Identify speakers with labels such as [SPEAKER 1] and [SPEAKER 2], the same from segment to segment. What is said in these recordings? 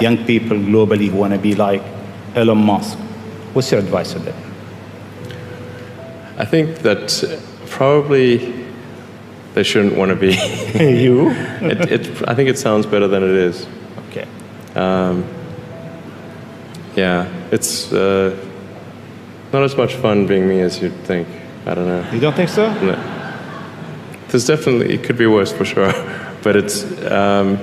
[SPEAKER 1] young people globally who want to be like Elon Musk. What's your advice to them?
[SPEAKER 2] I think that probably they shouldn't want to be.
[SPEAKER 1] You?
[SPEAKER 2] I think it sounds better than it is.
[SPEAKER 1] Okay.
[SPEAKER 2] Yeah, it's not as much fun being me as you'd think. I don't know.
[SPEAKER 1] You don't think so?
[SPEAKER 2] No. There's definitely, it could be worse for sure, but it's, I'm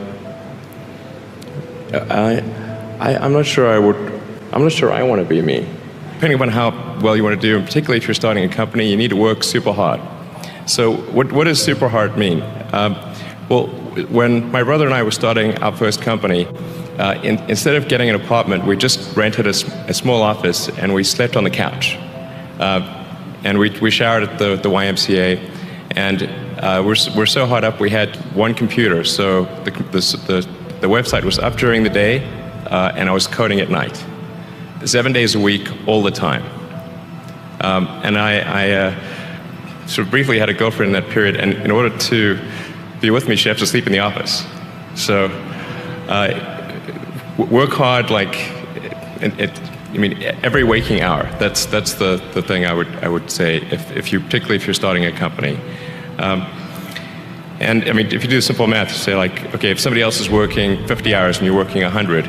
[SPEAKER 2] not sure I want to be me. Depending upon how well you want to do, and particularly if you're starting a company, you need to work super hard. So what does super hard mean? Well, when my brother and I were starting our first company, instead of getting an apartment, we just rented a small office and we slept on the couch. And we showered at the YMCA, and we're so hot up we had one computer, so the website was up during the day, and I was coding at night. 7 days a week, all the time. And I sort of briefly had a girlfriend in that period, and in order to be with me, she had to sleep in the office. So work hard, like, every waking hour. That's the thing I would say, particularly if you're starting a company. And I mean, if you do simple math, you say like, okay, if somebody else is working 50 hours and you're working 100,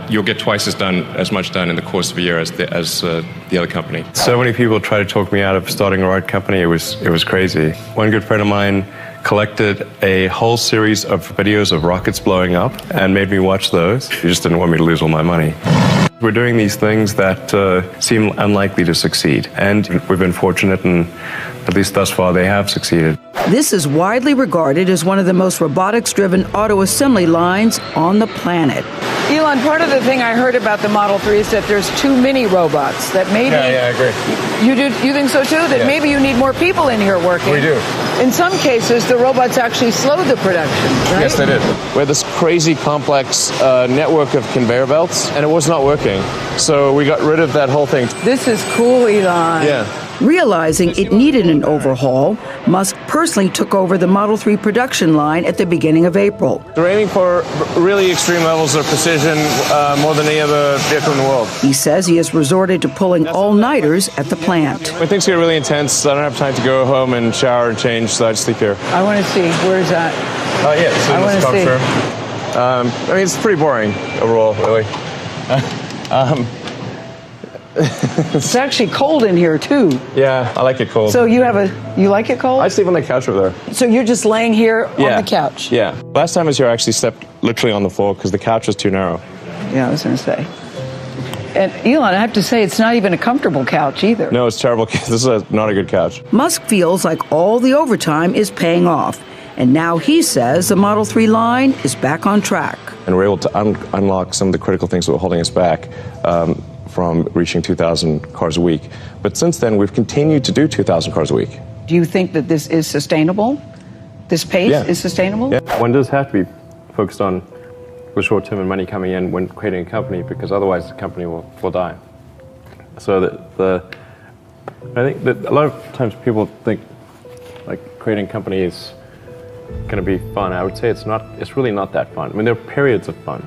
[SPEAKER 2] you'll get twice as much done in the course of a year as the other company. So many people try to talk me out of starting a road company. It was crazy. One good friend of mine collected a whole series of videos of rockets blowing up and made me watch those. He just didn't want me to lose all my money. We're doing these things that seem unlikely to succeed, and we've been fortunate, and at least thus far they have succeeded.
[SPEAKER 3] This is widely regarded as one of the most robotics-driven auto assembly lines on the planet.
[SPEAKER 4] Elon, part of the thing I heard about the Model 3 is that there's too many robots, that maybe...
[SPEAKER 2] Yeah, I agree.
[SPEAKER 4] You think so too? That maybe you need more people in here working?
[SPEAKER 2] We do.
[SPEAKER 4] In some cases, the robots actually slowed the production, right?
[SPEAKER 2] Yes, they did. We had this crazy complex network of conveyor belts, and it was not working. So we got rid of that whole thing.
[SPEAKER 4] This is cool, Elon.
[SPEAKER 2] Yeah.
[SPEAKER 3] Realizing it needed an overhaul, Musk personally took over the Model 3 production line at the beginning of April.
[SPEAKER 2] We're aiming for really extreme levels of precision, more than any other vehicle in the world.
[SPEAKER 3] He says he has resorted to pulling all-nighters at the plant.
[SPEAKER 2] When things get really intense, I don't have time to go home and shower and change, so I just sleep here.
[SPEAKER 4] I want to see. Where is that?
[SPEAKER 2] Oh, yeah, so
[SPEAKER 4] I want to see.
[SPEAKER 2] I mean, it's pretty boring overall, really.
[SPEAKER 4] It's actually cold in here too.
[SPEAKER 2] Yeah, I like it cold.
[SPEAKER 4] So you like it cold?
[SPEAKER 2] I sleep on the couch over there.
[SPEAKER 4] So you're just laying here on the couch?
[SPEAKER 2] Yeah. Last time I was here, I actually slept literally on the floor because the couch was too narrow.
[SPEAKER 4] Yeah, I was going to say. And Elon, I have to say, it's not even a comfortable couch either.
[SPEAKER 2] No, it's terrible. This is not a good couch.
[SPEAKER 3] Musk feels like all the overtime is paying off. And now he says the Model 3 line is back on track.
[SPEAKER 2] And we're able to unlock some of the critical things that were holding us back from reaching 2,000 cars a week. But since then, we've continued to do 2,000 cars a week.
[SPEAKER 4] Do you think that this is sustainable? This pace is sustainable?
[SPEAKER 2] Yeah. One does have to be focused on the short-term and money coming in when creating a company, because otherwise the company will die. So I think that a lot of times people think like creating a company is going to be fun. I would say it's not. It's really not that fun. I mean, there are periods of fun,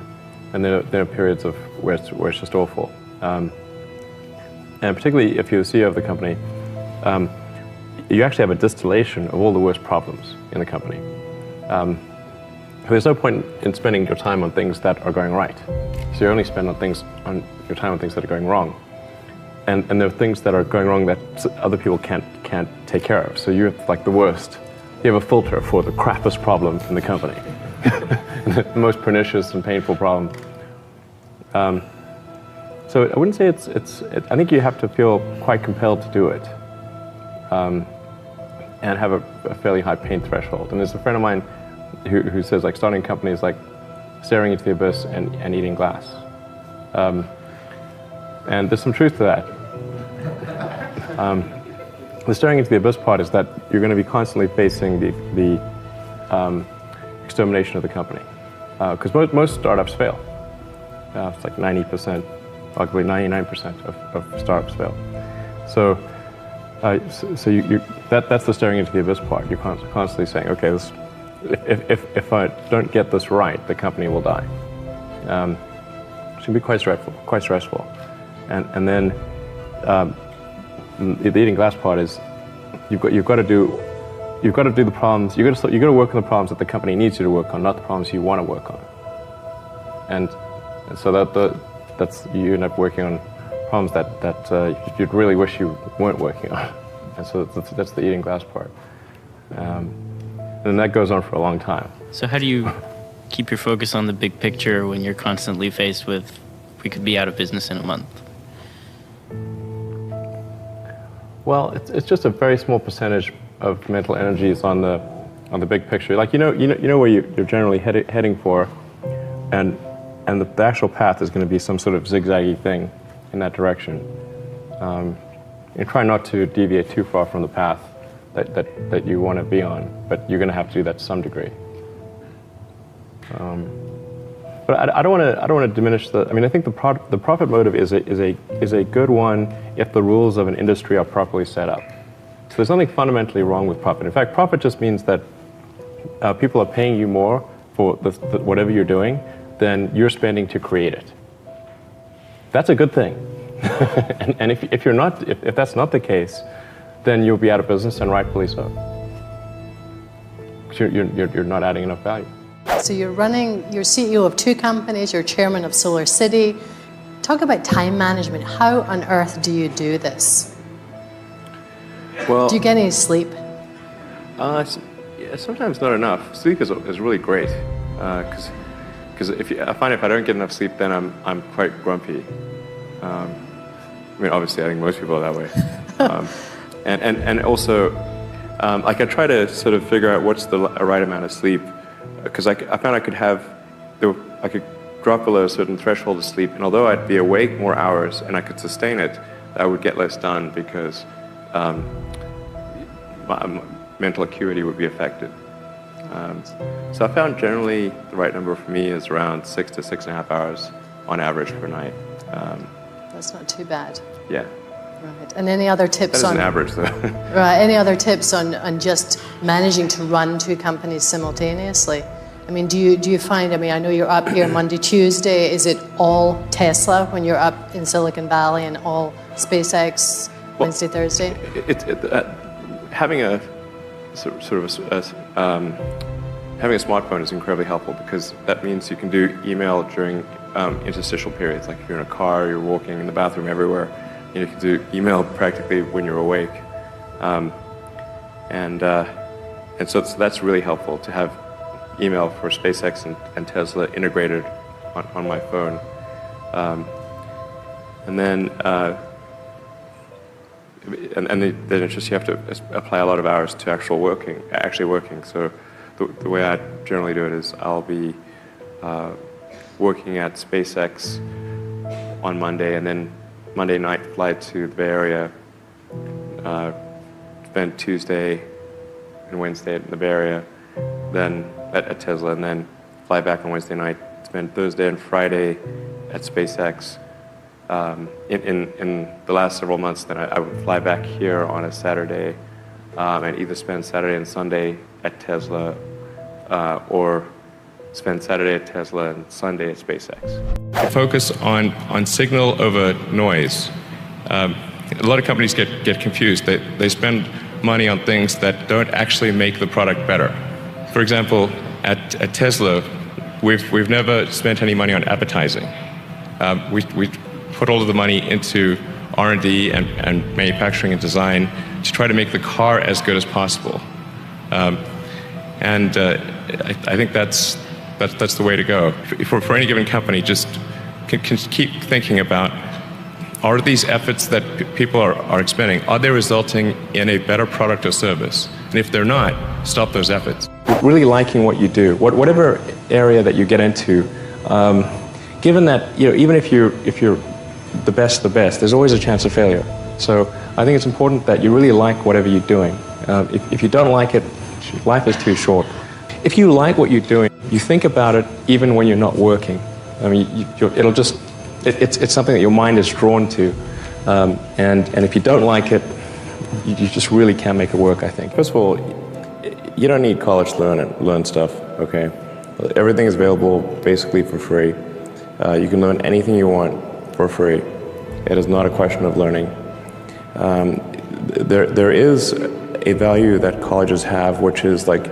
[SPEAKER 2] and there are periods of where it's just awful. And particularly if you're the CEO of the company, you actually have a distillation of all the worst problems in the company. There's no point in spending your time on things that are going right. So you only spend your time on things that are going wrong. And there are things that are going wrong that other people can't take care of. So you're like the worst. You have a filter for the crappiest problem in the company, the most pernicious and painful problem. So I wouldn't say I think you have to feel quite compelled to do it, and have a fairly high pain threshold. And there's a friend of mine who says like starting a company is like staring into the abyss and eating glass. And there's some truth to that. The staring into the abyss part is that you're going to be constantly facing the extermination of the company, because most startups fail. It's like 90%, arguably 99% of startups fail. So that's the staring into the abyss part. You're constantly saying, okay, if I don't get this right, the company will die. It can be quite stressful. And then the eating glass part is you've got to do the problems. You've got to work on the problems that the company needs you to work on, not the problems you want to work on. And so that's you end up working on problems that you'd really wish you weren't working on. And so that's the eating glass part. And that goes on for a long time.
[SPEAKER 5] So how do you keep your focus on the big picture when you're constantly faced with, we could be out of business in a month?
[SPEAKER 2] Well, it's just a very small percentage of mental energy is on the big picture. Like you know where you're generally heading for, and the actual path is going to be some sort of zigzaggy thing in that direction. And try not to deviate too far from the path that you want to be on, but you're going to have to do that to some degree. But I don't want to diminish the. I mean, I think the profit motive is a good one if the rules of an industry are properly set up. So there's nothing fundamentally wrong with profit. In fact, profit just means that people are paying you more for whatever you're doing than you're spending to create it. That's a good thing. and if that's not the case, then you'll be out of business, and rightfully so. Because you're not adding enough value.
[SPEAKER 6] So you're CEO of 2 companies, you're chairman of Solar City. Talk about time management. How on earth do you do this?
[SPEAKER 2] Well,
[SPEAKER 6] do you get any sleep?
[SPEAKER 2] Yeah, sometimes not enough. Sleep is really great, because I find if I don't get enough sleep, then I'm quite grumpy. I mean, obviously, I think most people are that way. And also, like I try to sort of figure out what's the right amount of sleep, because I found I could drop below a certain threshold of sleep, and although I'd be awake more hours and I could sustain it, I would get less done because my mental acuity would be affected. So I found generally the right number for me is around 6 to 6.5 hours on average per night.
[SPEAKER 6] That's not too bad.
[SPEAKER 2] Yeah.
[SPEAKER 6] Right. And any other tips
[SPEAKER 2] that
[SPEAKER 6] on...
[SPEAKER 2] That is an average, though.
[SPEAKER 6] Right. Any other tips on just managing to run 2 companies simultaneously? I mean, do you find, I mean, I know you're up here Monday, Tuesday. Is it all Tesla when you're up in Silicon Valley and all SpaceX Wednesday, Thursday?
[SPEAKER 2] Having a having a smartphone is incredibly helpful, because that means you can do email during interstitial periods. Like if you're in a car, you're walking in the bathroom, everywhere, and you can do email practically when you're awake. And so that's really helpful to have email for SpaceX and Tesla integrated on my phone. And then it's just you have to apply a lot of hours to actually working. So the way I generally do it is I'll be working at SpaceX on Monday, and then Monday night fly to the Bay Area, spend Tuesday and Wednesday in the Bay Area, then at Tesla, and then fly back on Wednesday night, spend Thursday and Friday at SpaceX. In the last several months, then I would fly back here on a Saturday and either spend Saturday and Sunday at Tesla or spend Saturday at Tesla and Sunday at SpaceX.
[SPEAKER 7] I focus on signal over noise. A lot of companies get confused. They spend money on things that don't actually make the product better. For example, at Tesla, we've never spent any money on advertising. We put all of the money into R&D and manufacturing and design to try to make the car as good as possible. And I think that's the way to go. For any given company, just can keep thinking about, are these efforts that people are expending, are they resulting in a better product or service? And if they're not, stop those efforts.
[SPEAKER 2] Really liking what you do, whatever area that you get into, given that, even if you're the best, there's always a chance of failure. So I think it's important that you really like whatever you're doing. If you don't like it, life is too short. If you like what you're doing, you think about it even when you're not working. I mean, it's something that your mind is drawn to. And if you don't like it, you just really can't make it work, I think. First of all, you don't need college to learn stuff, okay? Everything is available basically for free. You can learn anything you want for free. It is not a question of learning. There is a value that colleges have, which is like,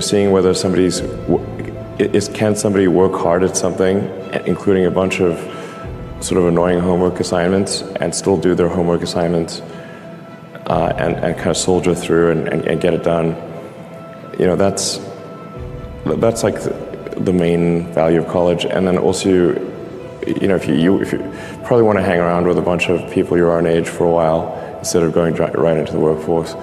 [SPEAKER 2] seeing whether can somebody work hard at something, including a bunch of sort of annoying homework assignments, and still do their homework assignments and kind of soldier through and get it done. That's like the main value of college. And then also, if you probably want to hang around with a bunch of people your own age for a while instead of going right into the workforce.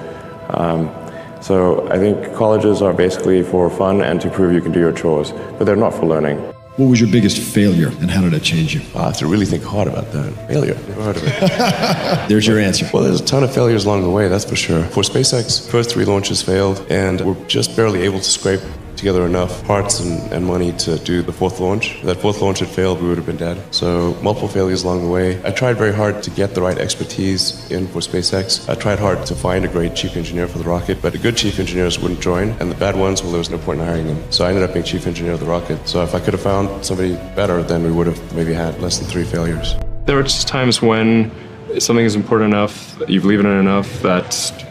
[SPEAKER 2] So I think colleges are basically for fun and to prove you can do your chores, but they're not for learning.
[SPEAKER 8] What was your biggest failure, and how did it change you?
[SPEAKER 9] I have to really think hard about that. Failure, never heard of it.
[SPEAKER 8] There's your answer.
[SPEAKER 9] Well, there's a ton of failures along the way, that's for sure. For SpaceX, first 3 launches failed, and we're just barely able to scrape together enough parts and money to do the 4th launch. If that 4th launch had failed, we would have been dead. So multiple failures along the way. I tried very hard to get the right expertise in for SpaceX. I tried hard to find a great chief engineer for the rocket, but the good chief engineers wouldn't join, and the bad ones, well, there was no point in hiring them. So I ended up being chief engineer of the rocket. So if I could have found somebody better, then we would have maybe had less than 3 failures.
[SPEAKER 7] There are just times when something is important enough, you believe in it enough, that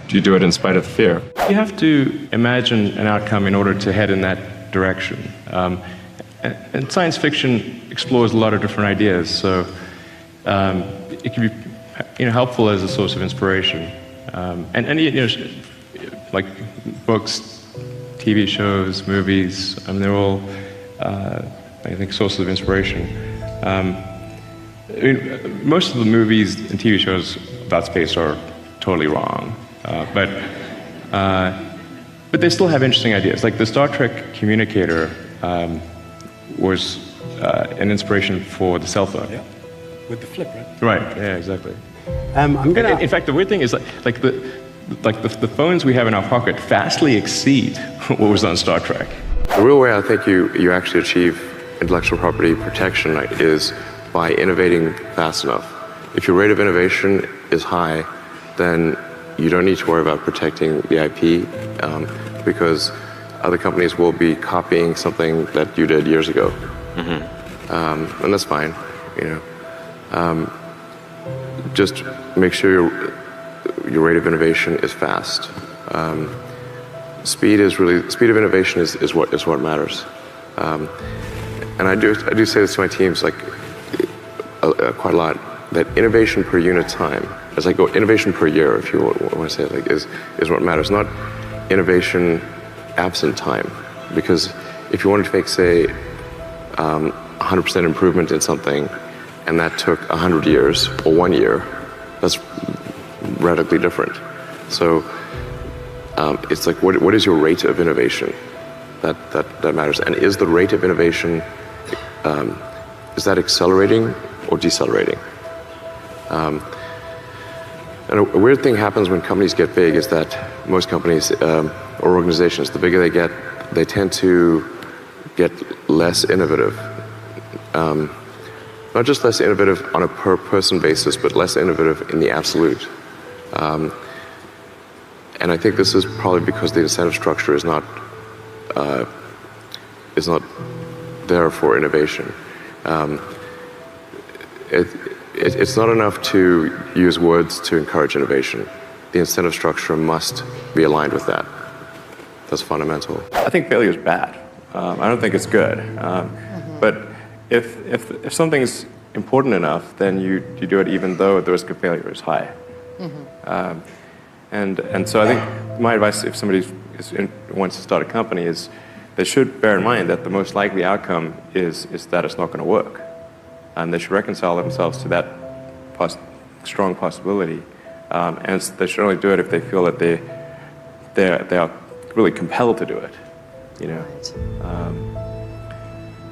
[SPEAKER 7] you do it in spite of the fear. You have to imagine an outcome in order to head in that direction. And science fiction explores a lot of different ideas, so it can be helpful as a source of inspiration. Like books, TV shows, movies, they're all, I think, sources of inspiration. Most of the movies and TV shows about space are totally wrong. But they still have interesting ideas. Like the Star Trek communicator was an inspiration for the cell phone.
[SPEAKER 10] Yeah, with the flip, right?
[SPEAKER 7] Right. Yeah, exactly.
[SPEAKER 10] In
[SPEAKER 7] fact, the weird thing is like the phones we have in our pocket vastly exceed what was on Star Trek.
[SPEAKER 2] The real way I think you actually achieve intellectual property protection is by innovating fast enough. If your rate of innovation is high, then you don't need to worry about protecting the IP because other companies will be copying something that you did years ago. Mm-hmm. And that's fine, just make sure your rate of innovation is fast. Speed of innovation is what matters. And I do say this to my teams quite a lot, that innovation per unit time, as I go, innovation per year, if you want to say it, is what matters, not innovation absent time. Because if you wanted to make, say, 100% improvement in something, and that took 100 years or 1 year, that's radically different. So it's like, what is your rate of innovation? That matters. And is the rate of innovation, is that accelerating or decelerating? And a weird thing happens when companies get big is that most companies or organizations, the bigger they get, they tend to get less innovative. Not just less innovative on a per person basis, but less innovative in the absolute. And I think this is probably because the incentive structure is not there for innovation. It's not enough to use words to encourage innovation. The incentive structure must be aligned with that. That's fundamental. I think failure is bad. I don't think it's good. But if something is important enough, then you do it even though the risk of failure is high. And so I think my advice, if somebody wants to start a company, is they should bear in mind that the most likely outcome is that it's not going to work. And they should reconcile themselves to that strong possibility. And they should only do it if they feel that they are really compelled to do it.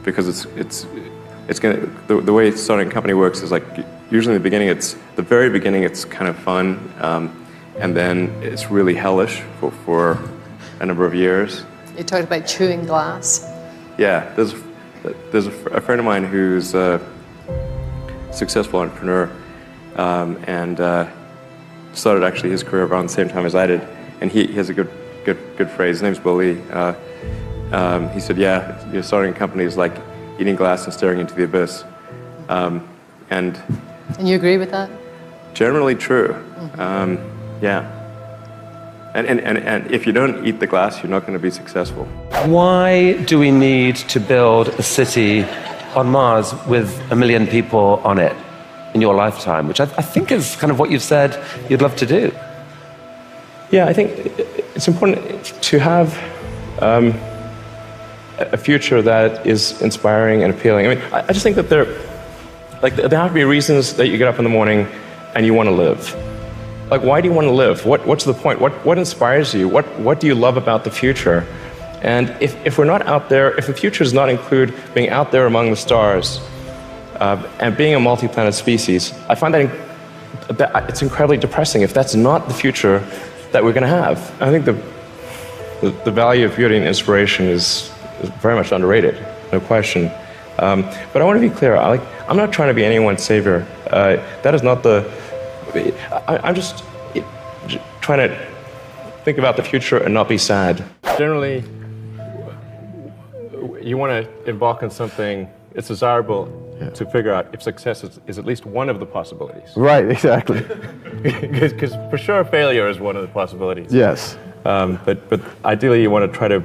[SPEAKER 2] Because it's going to, the way starting a company works is like, usually in the very beginning it's kind of fun, and then it's really hellish for a number of years.
[SPEAKER 6] You talked about chewing glass.
[SPEAKER 2] Yeah, there's a friend of mine who's a successful entrepreneur, and started actually his career around the same time as I did, and he has a good phrase. His name's Willie. He said, "Yeah, starting a company is like eating glass and staring into the abyss. And
[SPEAKER 6] you agree with that?
[SPEAKER 2] generally true. Yeah. And if you don't eat the glass, you're not going to be successful.
[SPEAKER 11] Why do we need to build a city on Mars with 1 million people on it in your lifetime, which I think is kind of what you've said you'd love to do?
[SPEAKER 2] Yeah, I think it's important to have a future that is inspiring and appealing. I mean, I just think that there have to be reasons that you get up in the morning and you want to live. Like, why do you want to live? What's the point? What inspires you? What do you love about the future? And if we're not out there, if the future does not include being out there among the stars and being a multi-planet species, I find that it's incredibly depressing if that's not the future that we're going to have. I think the value of beauty and inspiration is very much underrated, no question. But I want to be clear. I'm not trying to be anyone's savior. That is not the. I'm just trying to think about the future and not be sad. Generally, you want to embark on something. It's desirable to figure out if success is at least one of the possibilities.
[SPEAKER 12] Right, exactly.
[SPEAKER 2] Because for sure, failure is one of the possibilities.
[SPEAKER 12] Yes.
[SPEAKER 2] But ideally, you want to try to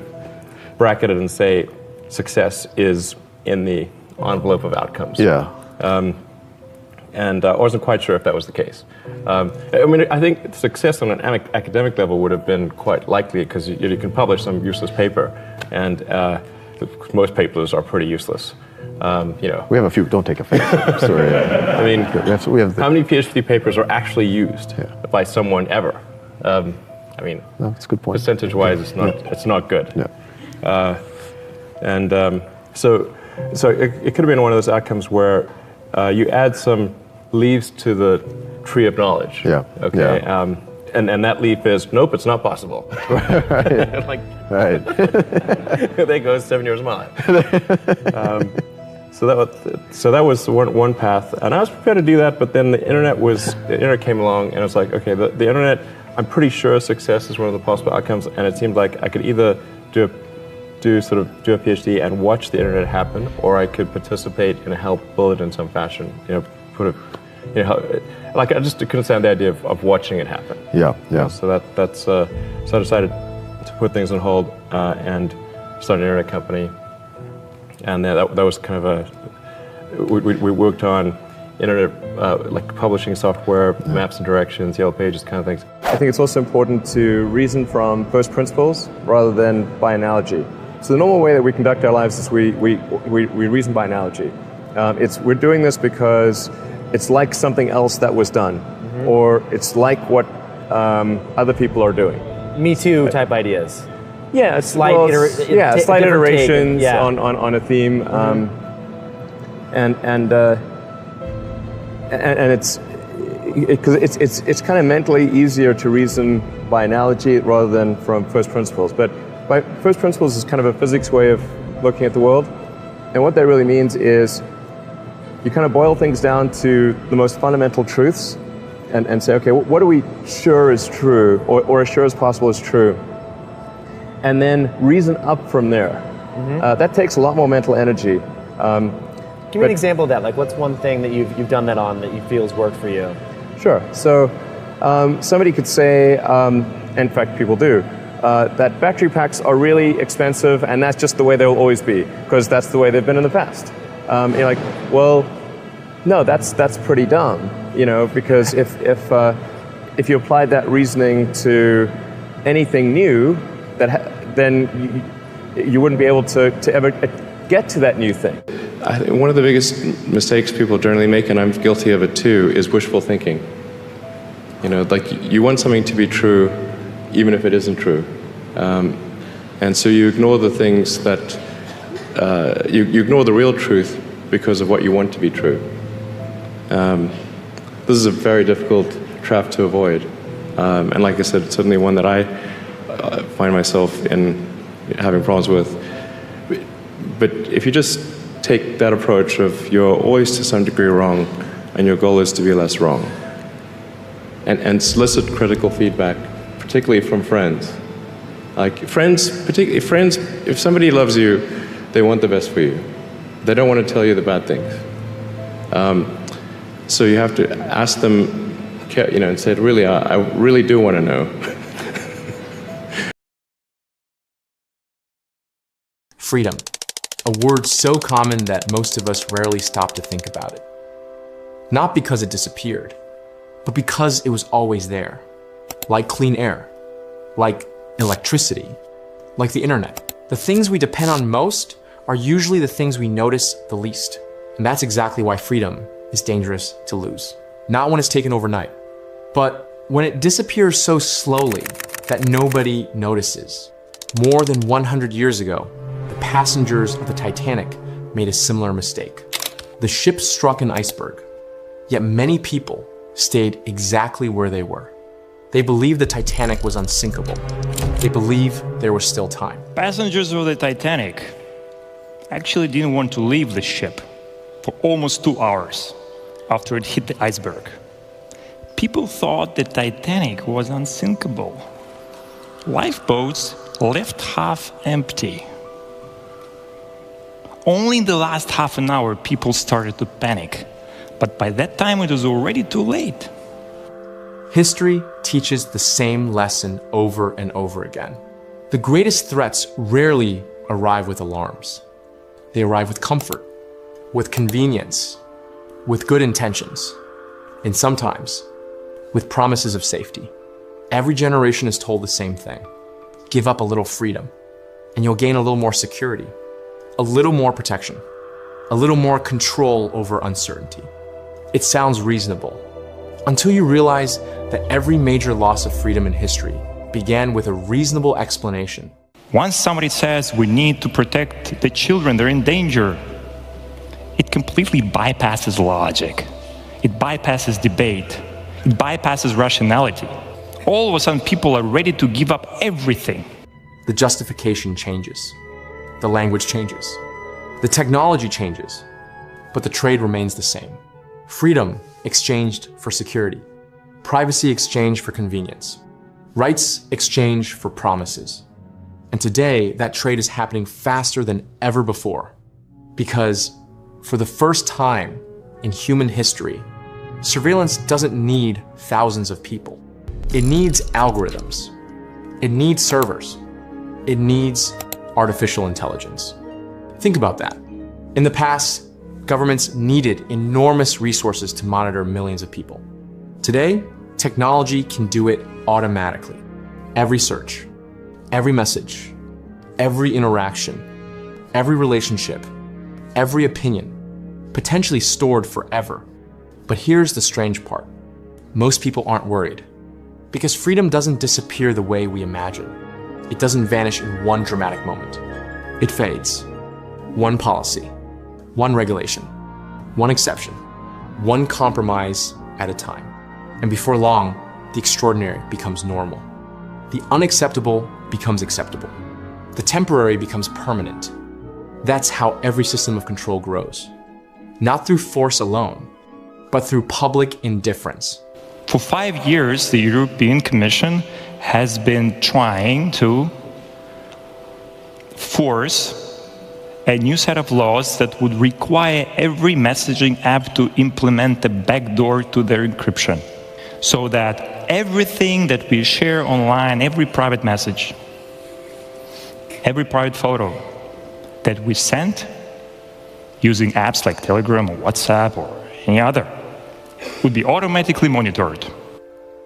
[SPEAKER 2] bracket it and say success is in the envelope of outcomes.
[SPEAKER 12] Yeah.
[SPEAKER 2] And I wasn't quite sure if that was the case. I mean, I think success on an academic level would have been quite likely because you can publish some useless paper, and most papers are pretty useless.
[SPEAKER 12] We have a few. Don't take offense. Sorry.
[SPEAKER 2] I mean, how many PhD papers are actually used by someone ever? I mean,
[SPEAKER 12] no, that's a good point.
[SPEAKER 2] Percentage-wise, it's not good. Yeah. So it could have been one of those outcomes where you add some leaves to the tree of knowledge. Yeah. Okay. Yeah. And that leaf is, nope, it's not possible.
[SPEAKER 12] Right.
[SPEAKER 2] Like,
[SPEAKER 12] right.
[SPEAKER 2] There goes 7 years of my life. So that was one path, and I was prepared to do that. But then the internet came along, and it's like, okay, the internet. I'm pretty sure success is one of the possible outcomes, and it seemed like I could either do a PhD and watch the internet happen, or I could participate and help build it in some fashion. Like I just couldn't stand the idea of watching it happen.
[SPEAKER 12] Yeah, yeah.
[SPEAKER 2] So I decided to put things on hold and start an internet company, and that was kind of we worked on internet like publishing software, maps and directions, Yellow Pages, kind of things. I think it's also important to reason from first principles rather than by analogy. So the normal way that we conduct our lives is we reason by analogy. We're doing this because it's like something else that was done, or it's like what other people are doing.
[SPEAKER 13] Me Too type ideas.
[SPEAKER 2] Yeah, slight iterations on a theme, and it's kind of mentally easier to reason by analogy rather than from first principles. But by first principles is kind of a physics way of looking at the world, and what that really means is you kind of boil things down to the most fundamental truths and say, okay, what are we sure is true, or as sure as possible is true, and then reason up from there. That takes a lot more mental energy.
[SPEAKER 13] Give me an example of that. Like, what's one thing that you've done that on that you feel has worked for you?
[SPEAKER 2] Sure. So somebody could say, in fact people do, that battery packs are really expensive and that's just the way they'll always be because that's the way they've been in the past. You're like, well, no, that's pretty dumb, because if you applied that reasoning to anything new, then you wouldn't be able to ever get to that new thing. I think one of the biggest mistakes people generally make, and I'm guilty of it too, is wishful thinking. Like you want something to be true, even if it isn't true, and so you ignore the things that you ignore the real truth because of what you want to be true. This is a very difficult trap to avoid, and like I said, it's certainly one that I find myself in having problems with. But if you just take that approach of you're always to some degree wrong, and your goal is to be less wrong, and solicit critical feedback, particularly from friends. Like particularly friends, if somebody loves you, they want the best for you.
[SPEAKER 7] they don't want to tell you the bad things. So you have to ask them, and say, really, I really do want to know.
[SPEAKER 14] Freedom, a word so common that most of us rarely stop to think about it. Not because it disappeared, but because it was always there. Like clean air, like electricity, like the internet. The things we depend on most are usually the things we notice the least. And that's exactly why freedom is dangerous to lose. Not when it's taken overnight, but when it disappears so slowly that nobody notices. More than 100 years ago, the passengers of the Titanic made a similar mistake. The ship struck an iceberg, yet many people stayed exactly where they were. They believed the Titanic was unsinkable. They believed there was still time.
[SPEAKER 15] Passengers of the Titanic actually didn't want to leave the ship for almost 2 hours after it hit the iceberg. People thought the Titanic was unsinkable. Lifeboats left half empty. Only in the last half an hour people started to panic, but by that time it was already too late.
[SPEAKER 14] History teaches the same lesson over and over again. The greatest threats rarely arrive with alarms. They arrive with comfort, with convenience, with good intentions, and sometimes with promises of safety. Every generation is told the same thing. Give up a little freedom, and you'll gain a little more security, a little more protection, a little more control over uncertainty. It sounds reasonable, until you realize that every major loss of freedom in history began with a reasonable explanation.
[SPEAKER 15] Once somebody says we need to protect the children, they're in danger, it completely bypasses logic. It bypasses debate. It bypasses rationality. All of a sudden, people are ready to give up everything.
[SPEAKER 14] The justification changes. The language changes. The technology changes. But the trade remains the same. Freedom exchanged for security. Privacy exchanged for convenience. Rights exchanged for promises. And today, that trade is happening faster than ever before. Because for the first time in human history, surveillance doesn't need thousands of people. It needs algorithms. It needs servers. It needs artificial intelligence. Think about that. In the past, governments needed enormous resources to monitor millions of people. Today, technology can do it automatically. Every search, every message, every interaction, every relationship, every opinion, potentially stored forever. But here's the strange part. Most people aren't worried, because freedom doesn't disappear the way we imagine. It doesn't vanish in one dramatic moment. It fades. One policy, one regulation, one exception, one compromise at a time. And before long, the extraordinary becomes normal. The unacceptable becomes acceptable. The temporary becomes permanent. That's how every system of control grows. Not through force alone, but through public indifference.
[SPEAKER 15] For 5 years, the European Commission has been trying to force a new set of laws that would require every messaging app to implement a backdoor to their encryption, so that everything that we share online, every private message, every private photo that we send using apps like Telegram or WhatsApp or any other would be automatically monitored.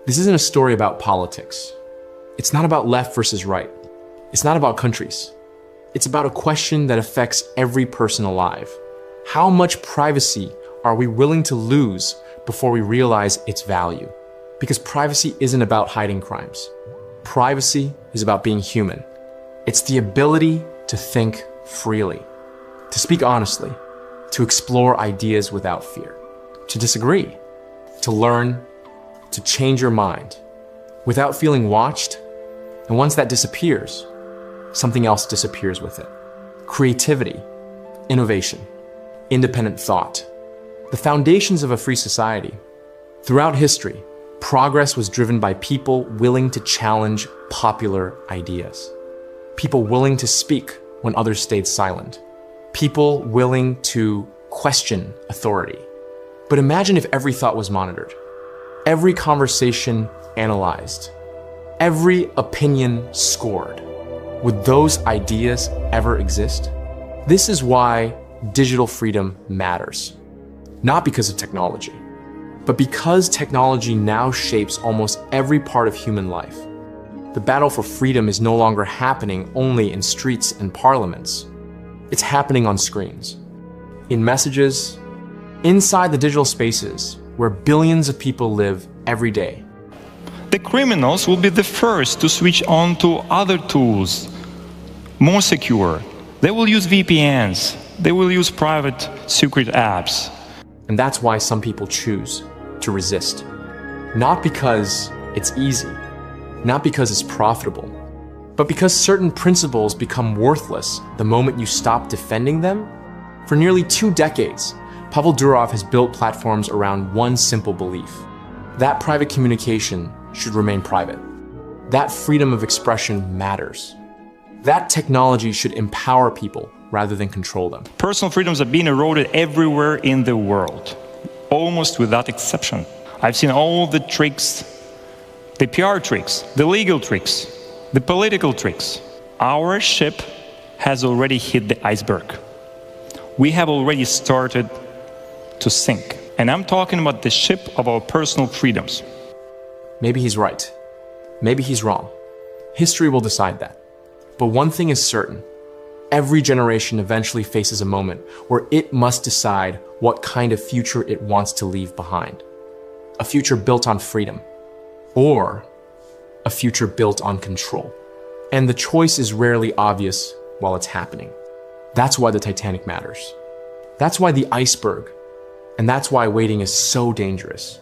[SPEAKER 14] This isn't a story about politics. It's not about left versus right. It's not about countries. It's about a question that affects every person alive. How much privacy are we willing to lose before we realize its value? Because privacy isn't about hiding crimes. Privacy is about being human. It's the ability to think freely, to speak honestly, to explore ideas without fear, to disagree, to learn, to change your mind without feeling watched. And once that disappears, something else disappears with it. Creativity, innovation, independent thought, the foundations of a free society. Throughout history, progress was driven by people willing to challenge popular ideas, people willing to speak when others stayed silent, people willing to question authority. But imagine if every thought was monitored, every conversation analyzed, every opinion scored. Would those ideas ever exist? This is why digital freedom matters. Not because of technology, but because technology now shapes almost every part of human life. The battle for freedom is no longer happening only in streets and parliaments. It's happening on screens, in messages, inside the digital spaces where billions of people live every day.
[SPEAKER 15] The criminals will be the first to switch on to other tools, more secure. They will use VPNs. They will use private secret apps.
[SPEAKER 14] And that's why some people choose to resist. Not because it's easy, not because it's profitable, but because certain principles become worthless the moment you stop defending them. For nearly 2 decades, Pavel Durov has built platforms around one simple belief: that private communication should remain private. That freedom of expression matters. That technology should empower people rather than control them.
[SPEAKER 15] Personal freedoms are being eroded everywhere in the world, almost without exception. I've seen all the tricks, the PR tricks, the legal tricks, the political tricks. Our ship has already hit the iceberg. We have already started to sink. And I'm talking about the ship of our personal freedoms.
[SPEAKER 14] Maybe he's right. Maybe he's wrong. History will decide that. But one thing is certain. Every generation eventually faces a moment where it must decide what kind of future it wants to leave behind. A future built on freedom, or a future built on control. And the choice is rarely obvious while it's happening. That's why the Titanic matters. That's why the iceberg, and that's why waiting is so dangerous.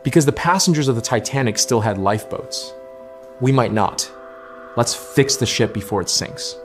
[SPEAKER 14] Because the passengers of the Titanic still had lifeboats. We might not. Let's fix the ship before it sinks.